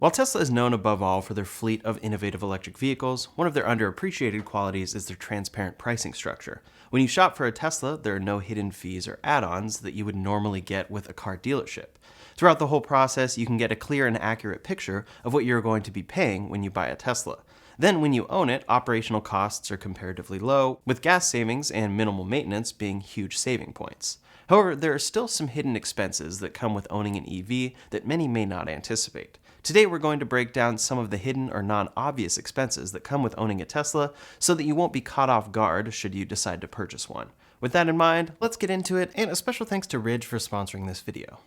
While Tesla is known above all for their fleet of innovative electric vehicles, one of their underappreciated qualities is their transparent pricing structure. When you shop for a Tesla, there are no hidden fees or add-ons that you would normally get with a car dealership. Throughout the whole process, you can get a clear and accurate picture of what you're going to be paying when you buy a Tesla. Then, when you own it, operational costs are comparatively low, with gas savings and minimal maintenance being huge saving points. However, there are still some hidden expenses that come with owning an EV that many may not anticipate. Today we're going to break down some of the hidden or non-obvious expenses that come with owning a Tesla so that you won't be caught off guard should you decide to purchase one. With that in mind, let's get into it, and a special thanks to Wedge for sponsoring this video.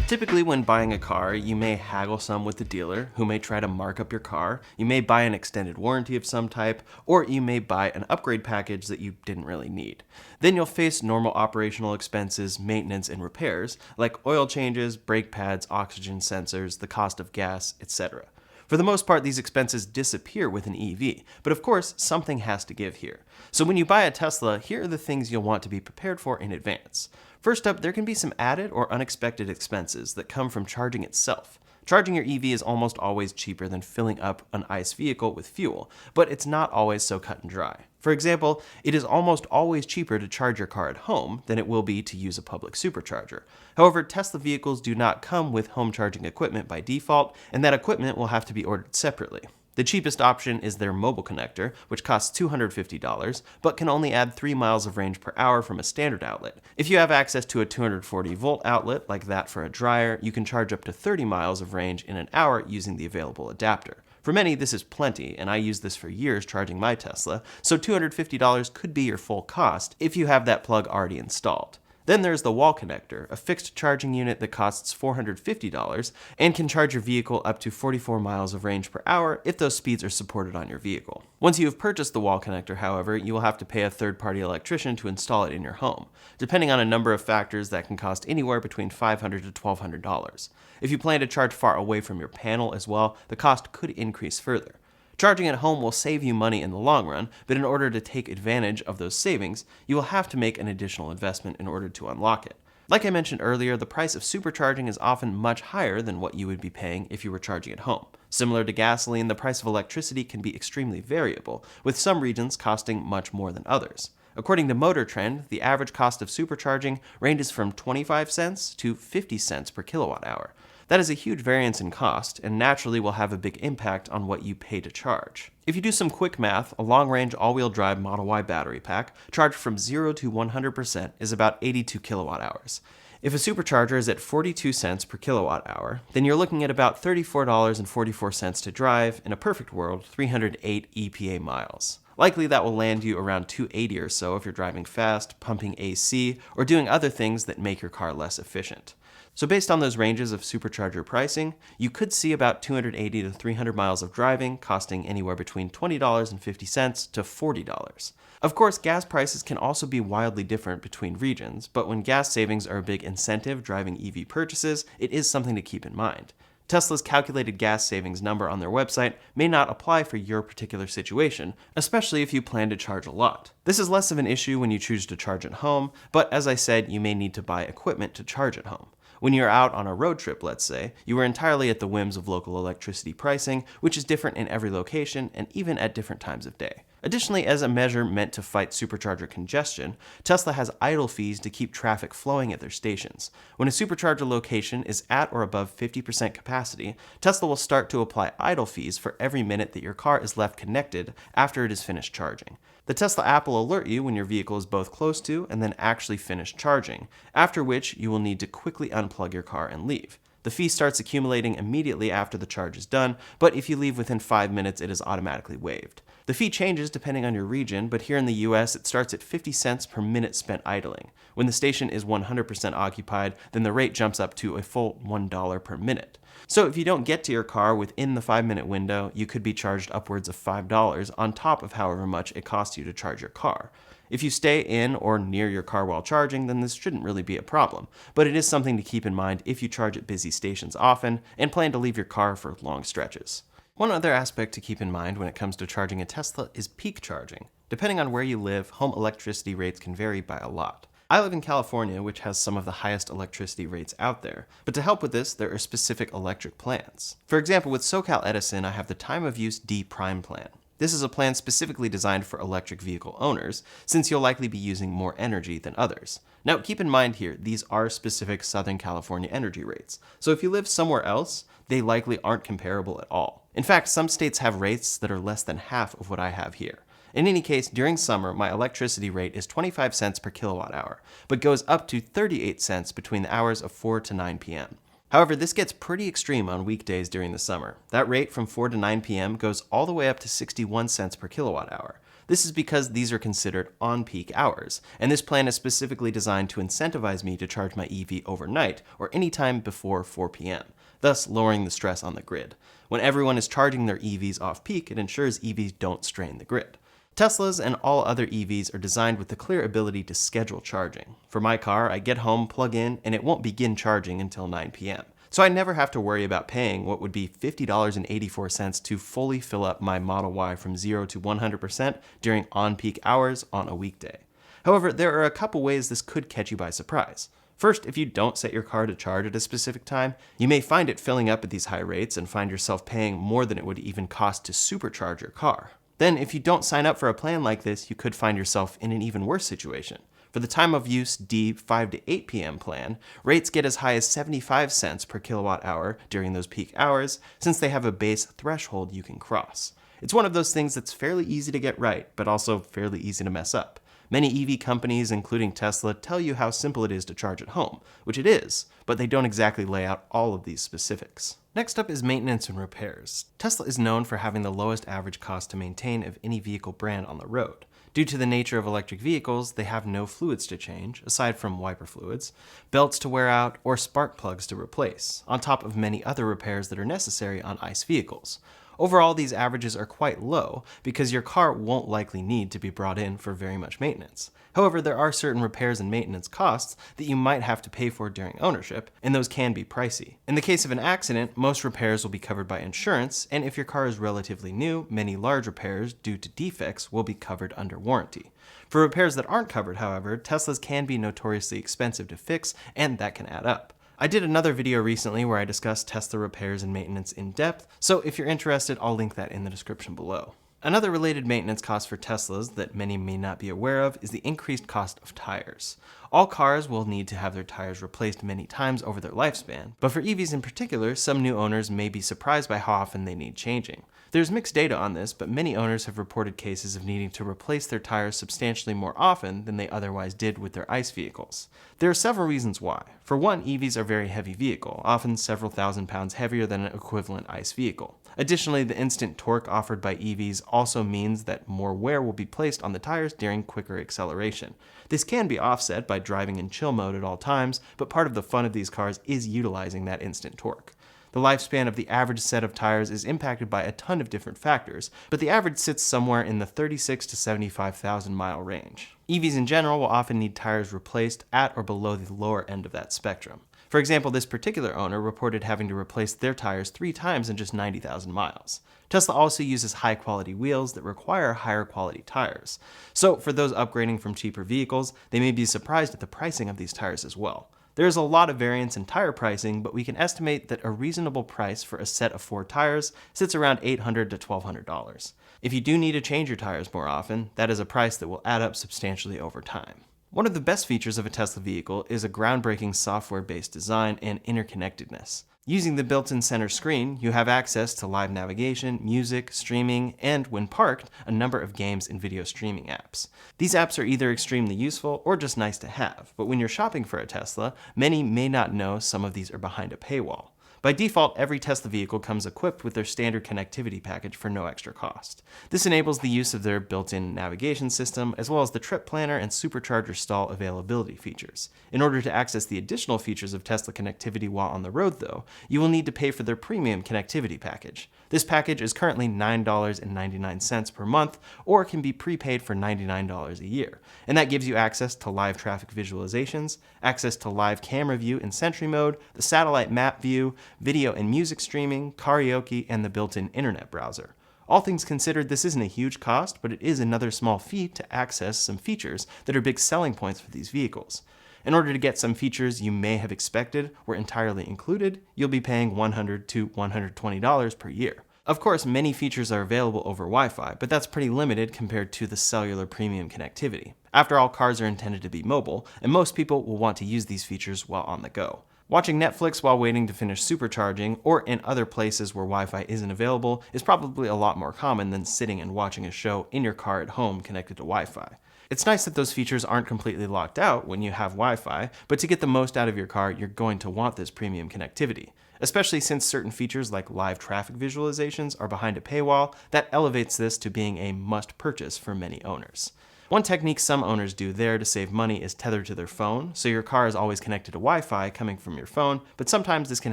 Typically, when buying a car, you may haggle some with the dealer, who may try to mark up your car, you may buy an extended warranty of some type, or you may buy an upgrade package that you didn't really need. Then you'll face normal operational expenses, maintenance, and repairs, like oil changes, brake pads, oxygen sensors, the cost of gas, etc. For the most part, these expenses disappear with an EV, but of course, something has to give here. So when you buy a Tesla, here are the things you'll want to be prepared for in advance. First up, there can be some added or unexpected expenses that come from charging itself. Charging your EV is almost always cheaper than filling up an ICE vehicle with fuel, but it's not always so cut and dry. For example, it is almost always cheaper to charge your car at home than it will be to use a public supercharger. However, Tesla vehicles do not come with home charging equipment by default, and that equipment will have to be ordered separately. The cheapest option is their mobile connector, which costs $250, but can only add 3 miles of range per hour from a standard outlet. If you have access to a 240-volt outlet, like that for a dryer, you can charge up to 30 miles of range in an hour using the available adapter. For many, this is plenty, and I used this for years charging my Tesla, so $250 could be your full cost if you have that plug already installed. Then there's the wall connector, a fixed charging unit that costs $450 and can charge your vehicle up to 44 miles of range per hour if those speeds are supported on your vehicle. Once you have purchased the wall connector, however, you will have to pay a third-party electrician to install it in your home. Depending on a number of factors, that can cost anywhere between $500 to $1,200. If you plan to charge far away from your panel as well, the cost could increase further. Charging at home will save you money in the long run, but in order to take advantage of those savings, you will have to make an additional investment in order to unlock it. Like I mentioned earlier, the price of supercharging is often much higher than what you would be paying if you were charging at home. Similar to gasoline, the price of electricity can be extremely variable, with some regions costing much more than others. According to Motor Trend, the average cost of supercharging ranges from 25 cents to 50 cents per kilowatt hour. That is a huge variance in cost, and naturally will have a big impact on what you pay to charge. If you do some quick math, a long-range all-wheel drive Model Y battery pack, charged from 0 to 100%, is about 82 kilowatt hours. If a supercharger is at 42 cents per kilowatt hour, then you're looking at about $34.44 to drive, in a perfect world, 308 EPA miles. Likely that will land you around $280 or so if you're driving fast, pumping AC, or doing other things that make your car less efficient. So based on those ranges of supercharger pricing, you could see about 280 to 300 miles of driving costing anywhere between $20.50 to $40. Of course, gas prices can also be wildly different between regions, but when gas savings are a big incentive driving EV purchases, it is something to keep in mind. Tesla's calculated gas savings number on their website may not apply for your particular situation, especially if you plan to charge a lot. This is less of an issue when you choose to charge at home, but as I said, you may need to buy equipment to charge at home. When you're out on a road trip, let's say, you are entirely at the whims of local electricity pricing, which is different in every location and even at different times of day. Additionally, as a measure meant to fight supercharger congestion, Tesla has idle fees to keep traffic flowing at their stations. When a supercharger location is at or above 50% capacity, Tesla will start to apply idle fees for every minute that your car is left connected after it is finished charging. The Tesla app will alert you when your vehicle is both close to and then actually finished charging, after which you will need to quickly unplug your car and leave. The fee starts accumulating immediately after the charge is done, but if you leave within 5 minutes, it is automatically waived. The fee changes depending on your region, but here in the US, it starts at 50 cents per minute spent idling. When the station is 100% occupied, then the rate jumps up to a full $1 per minute. So if you don't get to your car within the 5-minute window, you could be charged upwards of $5 on top of however much it costs you to charge your car. If you stay in or near your car while charging, then this shouldn't really be a problem, but it is something to keep in mind if you charge at busy stations often and plan to leave your car for long stretches. One other aspect to keep in mind when it comes to charging a Tesla is peak charging. Depending on where you live, home electricity rates can vary by a lot. I live in California, which has some of the highest electricity rates out there, but to help with this, there are specific electric plans. For example, with SoCal Edison, I have the time of use D Prime plan. This is a plan specifically designed for electric vehicle owners, since you'll likely be using more energy than others. Now, keep in mind here, these are specific Southern California energy rates, so if you live somewhere else, they likely aren't comparable at all. In fact, some states have rates that are less than half of what I have here. In any case, during summer, my electricity rate is 25 cents per kilowatt hour, but goes up to 38 cents between the hours of 4 to 9 p.m. However, this gets pretty extreme on weekdays during the summer. That rate from 4 to 9 p.m. goes all the way up to 61 cents per kilowatt hour. This is because these are considered on-peak hours, and this plan is specifically designed to incentivize me to charge my EV overnight or anytime before 4 p.m., thus lowering the stress on the grid. When everyone is charging their EVs off-peak, it ensures EVs don't strain the grid. Teslas and all other EVs are designed with the clear ability to schedule charging. For my car, I get home, plug in, and it won't begin charging until 9 p.m. So I never have to worry about paying what would be $50.84 to fully fill up my Model Y from 0 to 100% during on-peak hours on a weekday. However, there are a couple ways this could catch you by surprise. First, if you don't set your car to charge at a specific time, you may find it filling up at these high rates and find yourself paying more than it would even cost to supercharge your car. Then, if you don't sign up for a plan like this, you could find yourself in an even worse situation. For the time of use D 5 to 8 p.m. plan, rates get as high as 75 cents per kilowatt hour during those peak hours, since they have a base threshold you can cross. It's one of those things that's fairly easy to get right, but also fairly easy to mess up. Many EV companies, including Tesla, tell you how simple it is to charge at home, which it is, but they don't exactly lay out all of these specifics. Next up is maintenance and repairs. Tesla is known for having the lowest average cost to maintain of any vehicle brand on the road. Due to the nature of electric vehicles, they have no fluids to change, aside from wiper fluids, belts to wear out, or spark plugs to replace, on top of many other repairs that are necessary on ICE vehicles. Overall, these averages are quite low because your car won't likely need to be brought in for very much maintenance. However, there are certain repairs and maintenance costs that you might have to pay for during ownership, and those can be pricey. In the case of an accident, most repairs will be covered by insurance, and if your car is relatively new, many large repairs due to defects will be covered under warranty. For repairs that aren't covered, however, Teslas can be notoriously expensive to fix, and that can add up. I did another video recently where I discussed Tesla repairs and maintenance in depth, so if you're interested, I'll link that in the description below. Another related maintenance cost for Teslas that many may not be aware of is the increased cost of tires. All cars will need to have their tires replaced many times over their lifespan, but for EVs in particular, some new owners may be surprised by how often they need changing. There's mixed data on this, but many owners have reported cases of needing to replace their tires substantially more often than they otherwise did with their ICE vehicles. There are several reasons why. For one, EVs are a very heavy vehicle, often several thousand pounds heavier than an equivalent ICE vehicle. Additionally, the instant torque offered by EVs also means that more wear will be placed on the tires during quicker acceleration. This can be offset by driving in chill mode at all times, but part of the fun of these cars is utilizing that instant torque. The lifespan of the average set of tires is impacted by a ton of different factors, but the average sits somewhere in the 36,000 to 75,000 mile range. EVs in general will often need tires replaced at or below the lower end of that spectrum. For example, this particular owner reported having to replace their tires 3 times in just 90,000 miles. Tesla also uses high-quality wheels that require higher-quality tires. So for those upgrading from cheaper vehicles, they may be surprised at the pricing of these tires as well. There is a lot of variance in tire pricing, but we can estimate that a reasonable price for a set of 4 tires sits around $800 to $1,200. If you do need to change your tires more often, that is a price that will add up substantially over time. One of the best features of a Tesla vehicle is a groundbreaking software-based design and interconnectedness. Using the built-in center screen, you have access to live navigation, music, streaming, and, when parked, a number of games and video streaming apps. These apps are either extremely useful or just nice to have, but when you're shopping for a Tesla, many may not know some of these are behind a paywall. By default, every Tesla vehicle comes equipped with their standard connectivity package for no extra cost. This enables the use of their built-in navigation system, as well as the trip planner and Supercharger stall availability features. In order to access the additional features of Tesla connectivity while on the road, though, you will need to pay for their premium connectivity package. This package is currently $9.99 per month, or can be prepaid for $99 a year. And that gives you access to live traffic visualizations, access to live camera view in Sentry mode, the satellite map view, video and music streaming, karaoke, and the built-in internet browser. All things considered, this isn't a huge cost, but it is another small fee to access some features that are big selling points for these vehicles. In order to get some features you may have expected were entirely included, you'll be paying $100 to $120 per year. Of course, many features are available over Wi-Fi, but that's pretty limited compared to the cellular premium connectivity. After all, cars are intended to be mobile, and most people will want to use these features while on the go. Watching Netflix while waiting to finish supercharging, or in other places where Wi-Fi isn't available, is probably a lot more common than sitting and watching a show in your car at home connected to Wi-Fi. It's nice that those features aren't completely locked out when you have Wi-Fi, but to get the most out of your car, you're going to want this premium connectivity. Especially since certain features like live traffic visualizations are behind a paywall, that elevates this to being a must-purchase for many owners. One technique some owners do there to save money is tether to their phone, so your car is always connected to Wi-Fi coming from your phone, but sometimes this can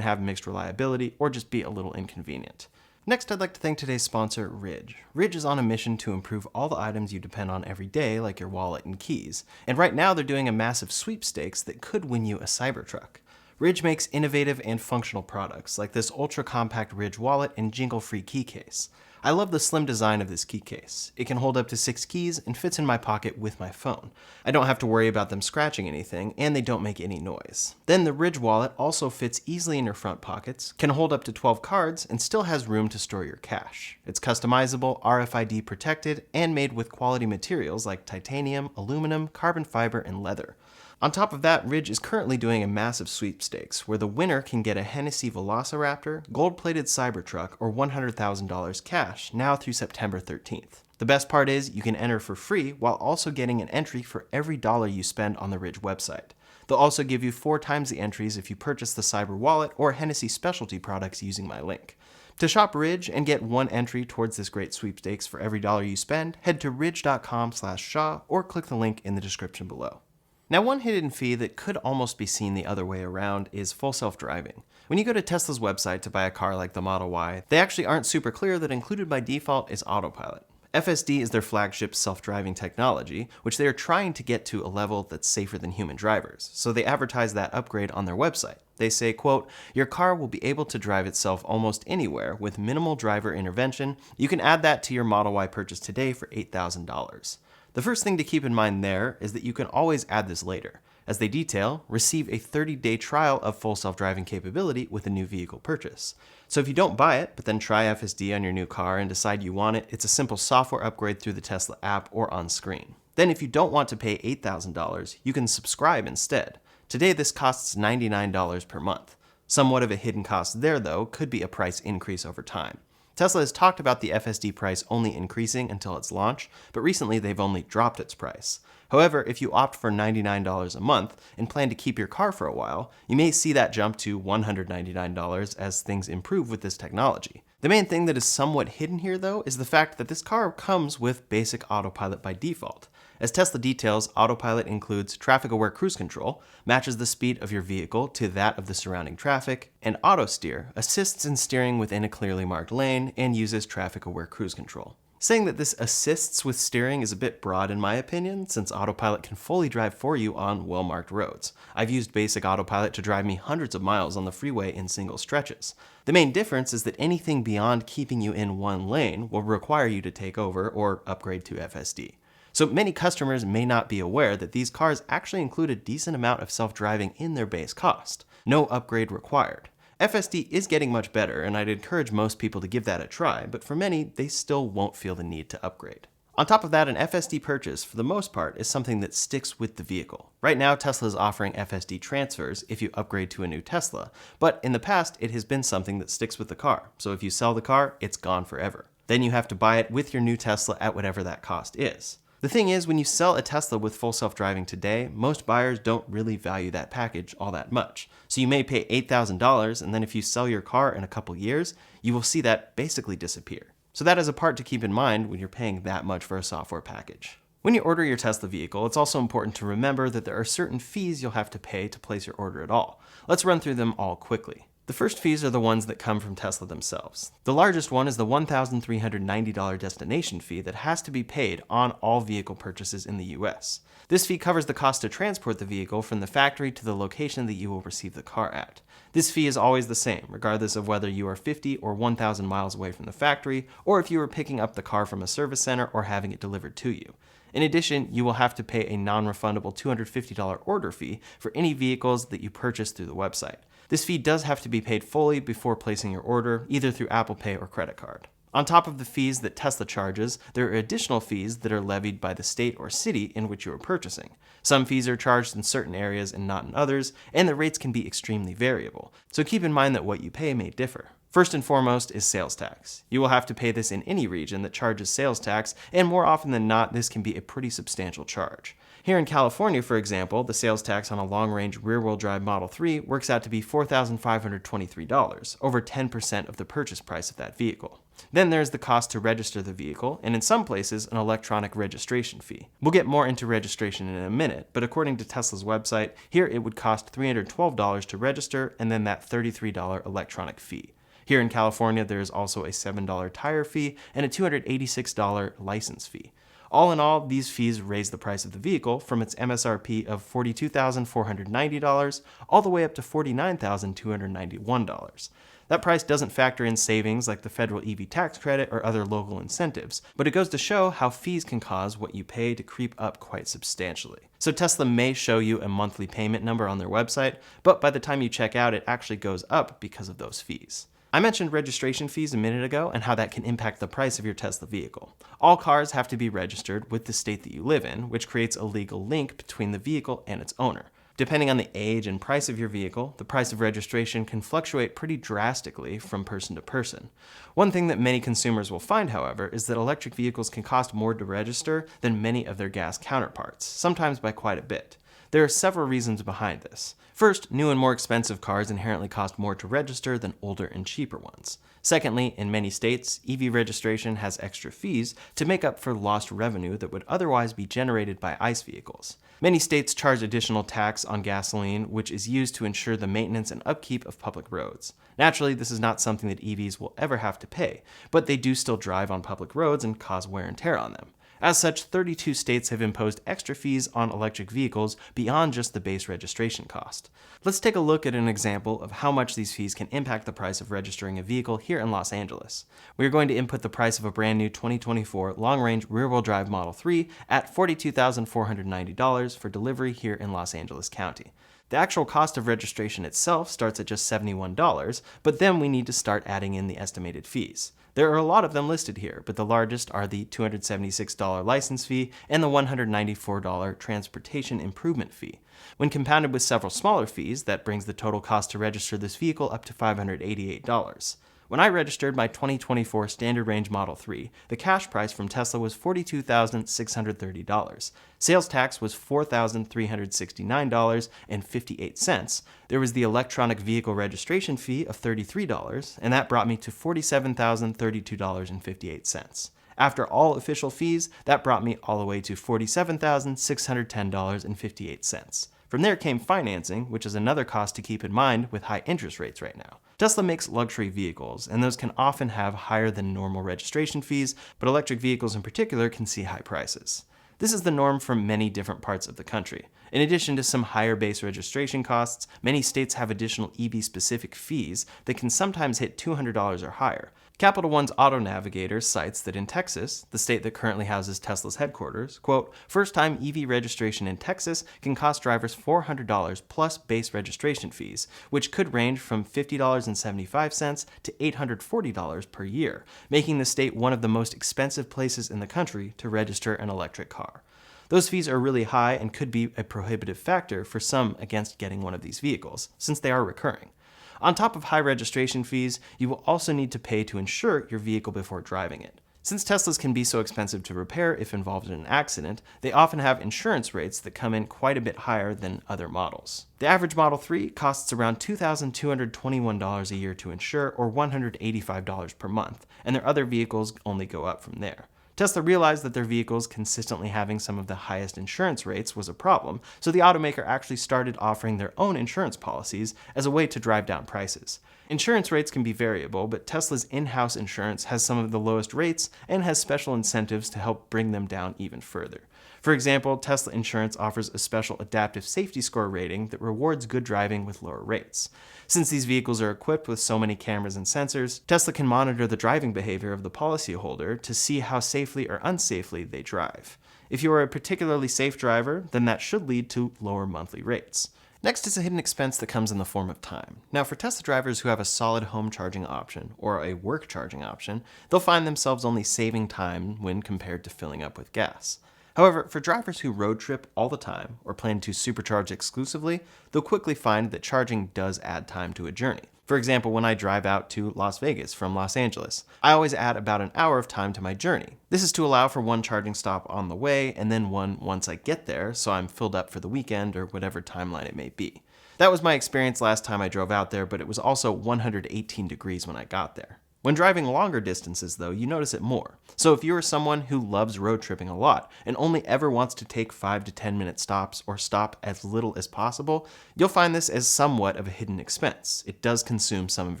have mixed reliability or just be a little inconvenient. Next, I'd like to thank today's sponsor, Ridge. Ridge is on a mission to improve all the items you depend on every day, like your wallet and keys. And right now, they're doing a massive sweepstakes that could win you a Cybertruck. Ridge makes innovative and functional products, like this ultra-compact Ridge wallet and jingle-free key case. I love the slim design of this key case. It can hold up to 6 keys and fits in my pocket with my phone. I don't have to worry about them scratching anything, and they don't make any noise. Then the Ridge wallet also fits easily in your front pockets, can hold up to 12 cards, and still has room to store your cash. It's customizable, RFID protected, and made with quality materials like titanium, aluminum, carbon fiber, and leather. On top of that, Ridge is currently doing a massive sweepstakes where the winner can get a Hennessy Velociraptor, gold-plated Cybertruck, or $100,000 cash now through September 13th. The best part is you can enter for free while also getting an entry for every dollar you spend on the Ridge website. They'll also give you 4 times the entries if you purchase the Cyber Wallet or Hennessy specialty products using my link. To shop Ridge and get 1 entry towards this great sweepstakes for every dollar you spend, head to ridge.com/Shaw or click the link in the description below. Now, one hidden fee that could almost be seen the other way around is full self-driving. When you go to Tesla's website to buy a car like the Model Y, they actually aren't super clear that included by default is autopilot. FSD is their flagship self-driving technology, which they are trying to get to a level that's safer than human drivers, so they advertise that upgrade on their website. They say, quote, "Your car will be able to drive itself almost anywhere with minimal driver intervention. You can add that to your Model Y purchase today for $8,000. The first thing to keep in mind there is that you can always add this later. As they detail, receive a 30-day trial of full self-driving capability with a new vehicle purchase. So if you don't buy it, but then try FSD on your new car and decide you want it, it's a simple software upgrade through the Tesla app or on screen. Then if you don't want to pay $8,000, you can subscribe instead. Today this costs $99 per month. Somewhat of a hidden cost there though, could be a price increase over time. Tesla has talked about the FSD price only increasing until its launch, but recently they've only dropped its price. However, if you opt for $99 a month and plan to keep your car for a while, you may see that jump to $199 as things improve with this technology. The main thing that is somewhat hidden here though is the fact that this car comes with basic autopilot by default. As Tesla details, autopilot includes traffic-aware cruise control, matches the speed of your vehicle to that of the surrounding traffic, and auto steer assists in steering within a clearly marked lane and uses traffic-aware cruise control. Saying that this assists with steering is a bit broad in my opinion, since autopilot can fully drive for you on well-marked roads. I've used basic autopilot to drive me hundreds of miles on the freeway in single stretches. The main difference is that anything beyond keeping you in one lane will require you to take over or upgrade to FSD. So many customers may not be aware that these cars actually include a decent amount of self-driving in their base cost. No upgrade required. FSD is getting much better, and I'd encourage most people to give that a try, but for many, they still won't feel the need to upgrade. On top of that, an FSD purchase, for the most part, is something that sticks with the vehicle. Right now, Tesla is offering FSD transfers if you upgrade to a new Tesla, but in the past, it has been something that sticks with the car, so if you sell the car, it's gone forever. Then you have to buy it with your new Tesla at whatever that cost is. The thing is, when you sell a Tesla with full self-driving today, most buyers don't really value that package all that much. So you may pay $8,000, and then if you sell your car in a couple years, you will see that basically disappear. So that is a part to keep in mind when you're paying that much for a software package. When you order your Tesla vehicle, it's also important to remember that there are certain fees you'll have to pay to place your order at all. Let's run through them all quickly. The first fees are the ones that come from Tesla themselves. The largest one is the $1,390 destination fee that has to be paid on all vehicle purchases in the US. This fee covers the cost to transport the vehicle from the factory to the location that you will receive the car at. This fee is always the same, regardless of whether you are 50 or 1,000 miles away from the factory, or if you are picking up the car from a service center or having it delivered to you. In addition, you will have to pay a non-refundable $250 order fee for any vehicles that you purchase through the website. This fee does have to be paid fully before placing your order, either through Apple Pay or credit card. On top of the fees that Tesla charges, there are additional fees that are levied by the state or city in which you are purchasing. Some fees are charged in certain areas and not in others, and the rates can be extremely variable, so keep in mind that what you pay may differ. First and foremost is sales tax. You will have to pay this in any region that charges sales tax, and more often than not, this can be a pretty substantial charge. Here in California, for example, the sales tax on a long-range rear-wheel drive Model 3 works out to be $4,523, over 10% of the purchase price of that vehicle. Then there's the cost to register the vehicle, and in some places, an electronic registration fee. We'll get more into registration in a minute, but according to Tesla's website, here it would cost $312 to register, and then that $33 electronic fee. Here in California, there is also a $7 tire fee and a $286 license fee. All in all, these fees raise the price of the vehicle from its MSRP of $42,490 all the way up to $49,291. That price doesn't factor in savings like the federal EV tax credit or other local incentives, but it goes to show how fees can cause what you pay to creep up quite substantially. So Tesla may show you a monthly payment number on their website, but by the time you check out, it actually goes up because of those fees. I mentioned registration fees a minute ago and how that can impact the price of your Tesla vehicle. All cars have to be registered with the state that you live in, which creates a legal link between the vehicle and its owner. Depending on the age and price of your vehicle, the price of registration can fluctuate pretty drastically from person to person. One thing that many consumers will find, however, is that electric vehicles can cost more to register than many of their gas counterparts, sometimes by quite a bit. There are several reasons behind this. First, new and more expensive cars inherently cost more to register than older and cheaper ones. Secondly, in many states, EV registration has extra fees to make up for lost revenue that would otherwise be generated by ICE vehicles. Many states charge additional tax on gasoline, which is used to ensure the maintenance and upkeep of public roads. Naturally, this is not something that EVs will ever have to pay, but they do still drive on public roads and cause wear and tear on them. As such, 32 states have imposed extra fees on electric vehicles beyond just the base registration cost. Let's take a look at an example of how much these fees can impact the price of registering a vehicle here in Los Angeles. We are going to input the price of a brand new 2024 long-range rear-wheel drive Model 3 at $42,490 for delivery here in Los Angeles County. The actual cost of registration itself starts at just $71, but then we need to start adding in the estimated fees. There are a lot of them listed here, but the largest are the $276 license fee and the $194 transportation improvement fee. When compounded with several smaller fees, that brings the total cost to register this vehicle up to $588. When I registered my 2024 Standard Range Model 3, the cash price from Tesla was $42,630. Sales tax was $4,369.58. There was the electronic vehicle registration fee of $33, and that brought me to $47,032.58. After all official fees, that brought me all the way to $47,610.58. From there came financing, which is another cost to keep in mind with high interest rates right now. Tesla makes luxury vehicles, and those can often have higher than normal registration fees, but electric vehicles in particular can see high prices. This is the norm for many different parts of the country. In addition to some higher base registration costs, many states have additional EV-specific fees that can sometimes hit $200 or higher. Capital One's Auto Navigator cites that in Texas, the state that currently houses Tesla's headquarters, quote, first-time EV registration in Texas can cost drivers $400 plus base registration fees, which could range from $50.75 to $840 per year, making the state one of the most expensive places in the country to register an electric car. Those fees are really high and could be a prohibitive factor for some against getting one of these vehicles, since they are recurring. On top of high registration fees, you will also need to pay to insure your vehicle before driving it. Since Teslas can be so expensive to repair if involved in an accident, they often have insurance rates that come in quite a bit higher than other models. The average Model 3 costs around $2,221 a year to insure, or $185 per month, and their other vehicles only go up from there. Tesla realized that their vehicles consistently having some of the highest insurance rates was a problem, so the automaker actually started offering their own insurance policies as a way to drive down prices. Insurance rates can be variable, but Tesla's in-house insurance has some of the lowest rates and has special incentives to help bring them down even further. For example, Tesla Insurance offers a special adaptive safety score rating that rewards good driving with lower rates. Since these vehicles are equipped with so many cameras and sensors, Tesla can monitor the driving behavior of the policyholder to see how safely or unsafely they drive. If you are a particularly safe driver, then that should lead to lower monthly rates. Next is a hidden expense that comes in the form of time. Now, for Tesla drivers who have a solid home charging option or a work charging option, they'll find themselves only saving time when compared to filling up with gas. However, for drivers who road trip all the time or plan to supercharge exclusively, they'll quickly find that charging does add time to a journey. For example, when I drive out to Las Vegas from Los Angeles, I always add about an hour of time to my journey. This is to allow for one charging stop on the way and then one once I get there, so I'm filled up for the weekend or whatever timeline it may be. That was my experience last time I drove out there, but it was also 118 degrees when I got there. When driving longer distances, though, you notice it more. So if you are someone who loves road tripping a lot and only ever wants to take 5 to 10 minute stops or stop as little as possible, you'll find this as somewhat of a hidden expense. It does consume some of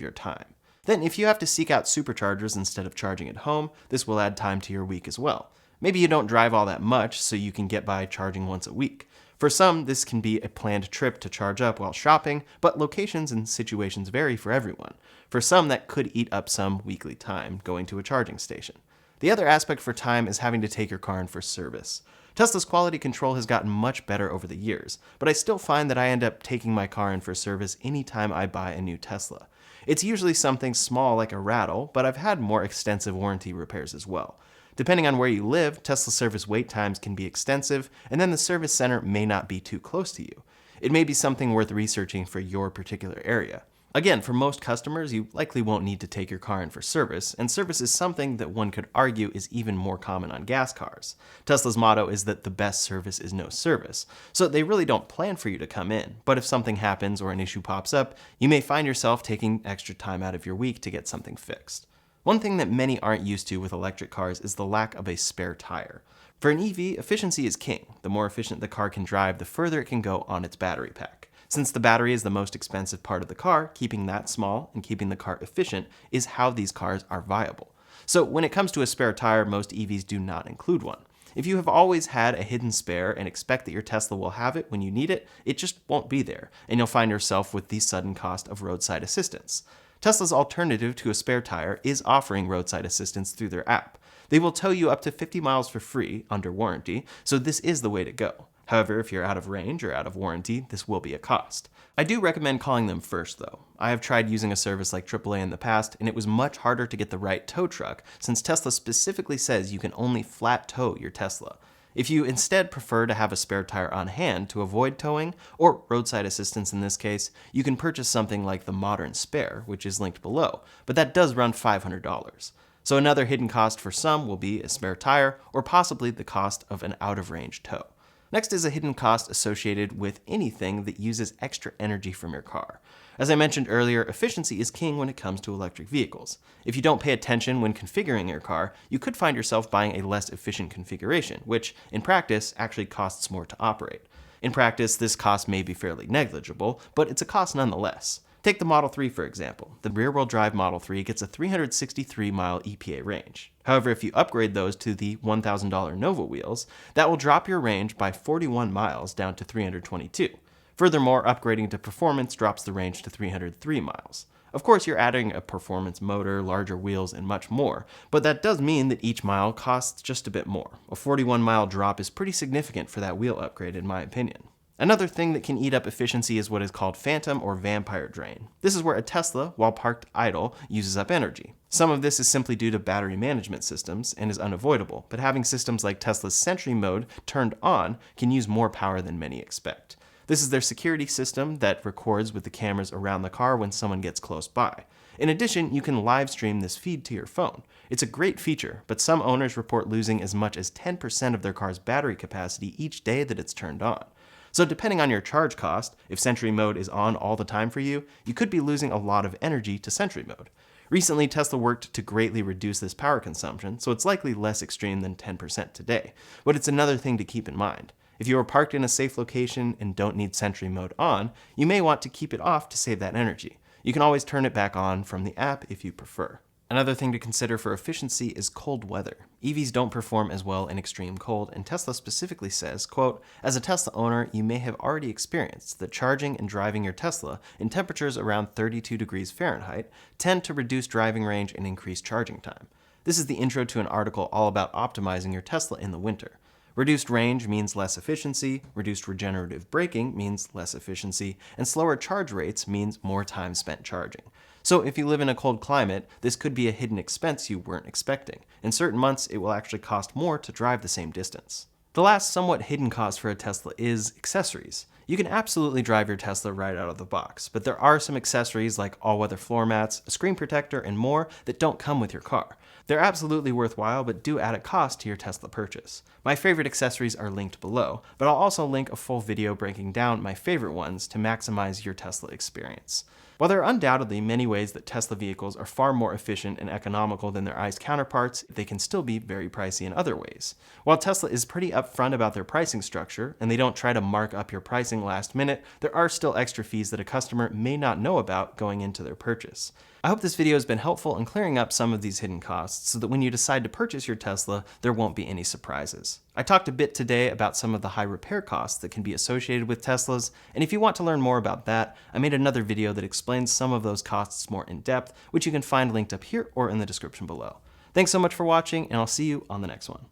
your time. Then if you have to seek out superchargers instead of charging at home, this will add time to your week as well. Maybe you don't drive all that much, so you can get by charging once a week. For some, this can be a planned trip to charge up while shopping, but locations and situations vary for everyone. For some, that could eat up some weekly time going to a charging station. The other aspect for time is having to take your car in for service. Tesla's quality control has gotten much better over the years, but I still find that I end up taking my car in for service anytime I buy a new Tesla. It's usually something small like a rattle, but I've had more extensive warranty repairs as well. Depending on where you live, Tesla service wait times can be extensive, and then the service center may not be too close to you. It may be something worth researching for your particular area. Again, for most customers, you likely won't need to take your car in for service, and service is something that one could argue is even more common on gas cars. Tesla's motto is that the best service is no service, so they really don't plan for you to come in, but if something happens or an issue pops up, you may find yourself taking extra time out of your week to get something fixed. One thing that many aren't used to with electric cars is the lack of a spare tire. For an EV, efficiency is king. The more efficient the car can drive, the further it can go on its battery pack. Since the battery is the most expensive part of the car, keeping that small and keeping the car efficient is how these cars are viable. So when it comes to a spare tire, most EVs do not include one. If you have always had a hidden spare and expect that your Tesla will have it when you need it, it just won't be there, and you'll find yourself with the sudden cost of roadside assistance. Tesla's alternative to a spare tire is offering roadside assistance through their app. They will tow you up to 50 miles for free under warranty, so this is the way to go. However, if you're out of range or out of warranty, this will be a cost. I do recommend calling them first, though. I have tried using a service like AAA in the past, and it was much harder to get the right tow truck, since Tesla specifically says you can only flat tow your Tesla. If you instead prefer to have a spare tire on hand to avoid towing, or roadside assistance in this case, you can purchase something like the Modern Spare, which is linked below, but that does run $500. So another hidden cost for some will be a spare tire, or possibly the cost of an out-of-range tow. Next is a hidden cost associated with anything that uses extra energy from your car. As I mentioned earlier, efficiency is king when it comes to electric vehicles. If you don't pay attention when configuring your car, you could find yourself buying a less efficient configuration, which, in practice, actually costs more to operate. In practice, this cost may be fairly negligible, but it's a cost nonetheless. Take the Model 3, for example. The rear-wheel drive Model 3 gets a 363-mile EPA range. However, if you upgrade those to the $1,000 Nova wheels, that will drop your range by 41 miles down to 322. Furthermore, upgrading to performance drops the range to 303 miles. Of course, you're adding a performance motor, larger wheels, and much more, but that does mean that each mile costs just a bit more. A 41-mile drop is pretty significant for that wheel upgrade, in my opinion. Another thing that can eat up efficiency is what is called phantom or vampire drain. This is where a Tesla, while parked idle, uses up energy. Some of this is simply due to battery management systems and is unavoidable, but having systems like Tesla's Sentry mode turned on can use more power than many expect. This is their security system that records with the cameras around the car when someone gets close by. In addition, you can live stream this feed to your phone. It's a great feature, but some owners report losing as much as 10% of their car's battery capacity each day that it's turned on. So depending on your charge cost, if Sentry mode is on all the time for you, you could be losing a lot of energy to Sentry mode. Recently, Tesla worked to greatly reduce this power consumption, so it's likely less extreme than 10% today. But it's another thing to keep in mind. If you are parked in a safe location and don't need Sentry mode on, you may want to keep it off to save that energy. You can always turn it back on from the app if you prefer. Another thing to consider for efficiency is cold weather. EVs don't perform as well in extreme cold, and Tesla specifically says, quote, "As a Tesla owner, you may have already experienced that charging and driving your Tesla in temperatures around 32 degrees Fahrenheit tend to reduce driving range and increase charging time." This is the intro to an article all about optimizing your Tesla in the winter. Reduced range means less efficiency, reduced regenerative braking means less efficiency, and slower charge rates means more time spent charging. So if you live in a cold climate, this could be a hidden expense you weren't expecting. In certain months, it will actually cost more to drive the same distance. The last somewhat hidden cost for a Tesla is accessories. You can absolutely drive your Tesla right out of the box, but there are some accessories like all-weather floor mats, a screen protector, and more that don't come with your car. They're absolutely worthwhile, but do add a cost to your Tesla purchase. My favorite accessories are linked below, but I'll also link a full video breaking down my favorite ones to maximize your Tesla experience. While there are undoubtedly many ways that Tesla vehicles are far more efficient and economical than their ICE counterparts, they can still be very pricey in other ways. While Tesla is pretty upfront about their pricing structure, and they don't try to mark up your pricing last minute, there are still extra fees that a customer may not know about going into their purchase. I hope this video has been helpful in clearing up some of these hidden costs so that when you decide to purchase your Tesla, there won't be any surprises. I talked a bit today about some of the high repair costs that can be associated with Teslas, and if you want to learn more about that, I made another video that explains some of those costs more in depth, which you can find linked up here or in the description below. Thanks so much for watching, and I'll see you on the next one.